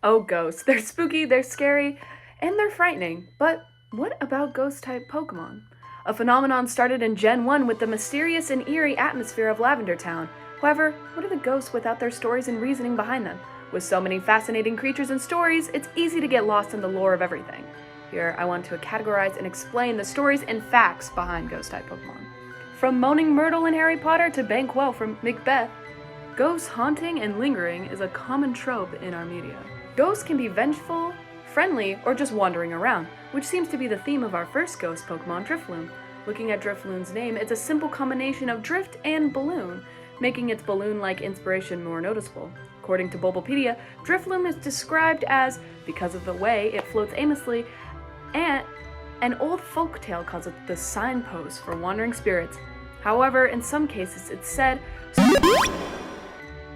Oh, ghosts. They're spooky, they're scary, and they're frightening. But what about ghost-type Pokemon? A phenomenon started in Gen 1 with the mysterious and eerie atmosphere of Lavender Town. However, what are the ghosts without their stories and reasoning behind them? With so many fascinating creatures and stories, it's easy to get lost in the lore of everything. Here, I want to categorize and explain the stories and facts behind ghost-type Pokemon. From Moaning Myrtle in Harry Potter to Banquo from Macbeth, ghosts haunting and lingering is a common trope in our media. Ghosts can be vengeful, friendly, or just wandering around, which seems to be the theme of our first ghost Pokemon, Drifloon. Looking at Drifloon's name, it's a simple combination of drift and balloon, making its balloon-like inspiration more noticeable. According to Bulbapedia, Drifloon is described as, because of the way it floats aimlessly, and an old folktale calls it the signpost for wandering spirits. However, in some cases it's said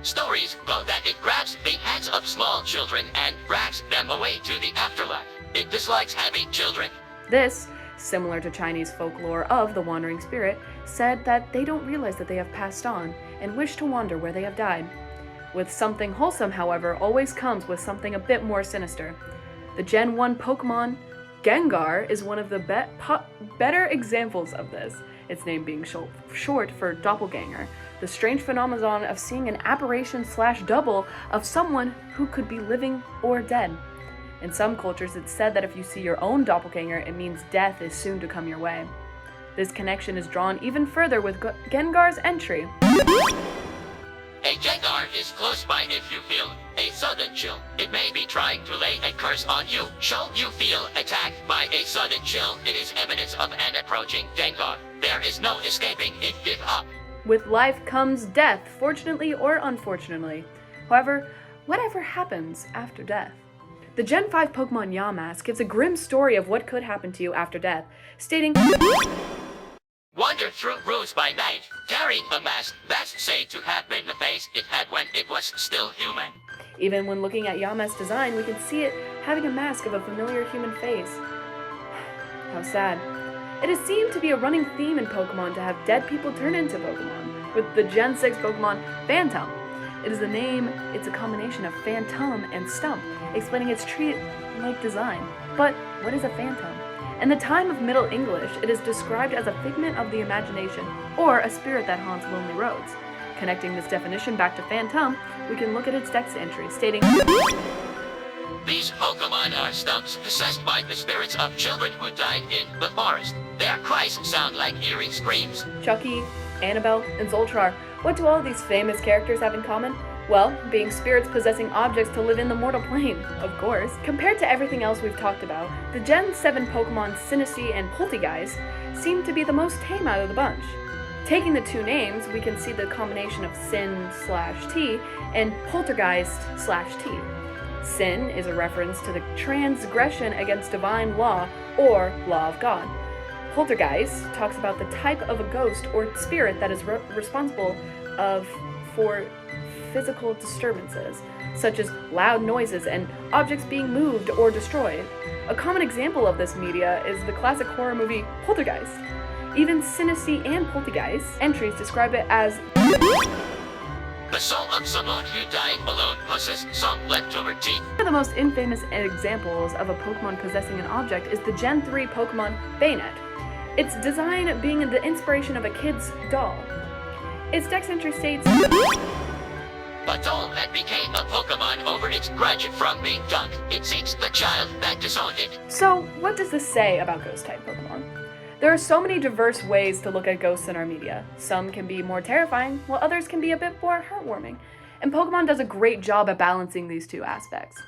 Stories go that it grabs the hands of small children and drags them away to the afterlife. It dislikes having children. This, similar to Chinese folklore of the wandering spirit, said that they don't realize that they have passed on and wish to wander where they have died. With something wholesome, however, always comes with something a bit more sinister. The Gen 1 Pokemon Gengar is one of the better examples of this, its name being short for doppelganger, the strange phenomenon of seeing an apparition/double of someone who could be living or dead. In some cultures, it's said that if you see your own doppelganger, it means death is soon to come your way. This connection is drawn even further with Gengar's entry. A Gengar is close by if you feel a sudden chill. It may be trying to lay a curse on you. Should you feel attacked by a sudden chill, it is evidence of an approaching Gengar. There is no escaping it. Give up. With life comes death, fortunately or unfortunately. However, whatever happens after death? The Gen 5 Pokemon Yamask gives a grim story of what could happen to you after death, stating, Wander through rooms by night, carrying a mask that's said to have been the face it had when it was still human. Even when looking at Yamask's design, we can see it having a mask of a familiar human face. How sad. It has seemed to be a running theme in Pokemon to have dead people turn into Pokemon, with the Gen 6 Pokemon Phantom. It is the name, it's a combination of Phantom and Stump, explaining its tree-like design. But what is a Phantom? In the time of Middle English, it is described as a figment of the imagination, or a spirit that haunts lonely roads. Connecting this definition back to Phantom, we can look at its dex entry, stating, These Pokemon are stumps possessed by the spirits of children who died in the forest. Their cries sound like eerie screams. Chucky, Annabelle, and Zoltrar. What do all these famous characters have in common? Well, being spirits possessing objects to live in the mortal plane, of course. Compared to everything else we've talked about, the Gen 7 Pokemon Sinistea and Poltegeist seem to be the most tame out of the bunch. Taking the two names, we can see the combination of Sin/T and Poltergeist/T. Sin is a reference to the transgression against divine law or law of God. Poltergeist talks about the type of a ghost or spirit that is responsible for physical disturbances, such as loud noises and objects being moved or destroyed. A common example of this media is the classic horror movie Poltergeist. Even Sinistea and Poltergeist entries describe it as the soul of someone who died alone possessed some leftover teeth. One of the most infamous examples of a Pokemon possessing an object is the Gen 3 Pokemon Bayonet. Its design being the inspiration of a kid's doll. Its dex entry states, A doll that became a Pokemon over its grudge from being dunked. It seeks the child that disowned it. So, what does this say about ghost-type Pokemon? There are so many diverse ways to look at ghosts in our media. Some can be more terrifying, while others can be a bit more heartwarming. And Pokemon does a great job at balancing these two aspects.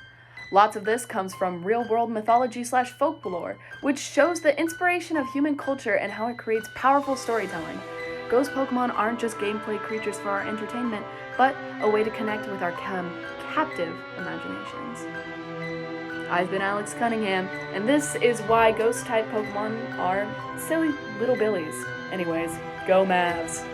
Lots of this comes from real-world mythology/folklore, which shows the inspiration of human culture and how it creates powerful storytelling. Ghost Pokemon aren't just gameplay creatures for our entertainment, but a way to connect with our captive imaginations. I've been Alex Cunningham, and this is why ghost-type Pokemon are silly little billies. Anyways, go Mavs!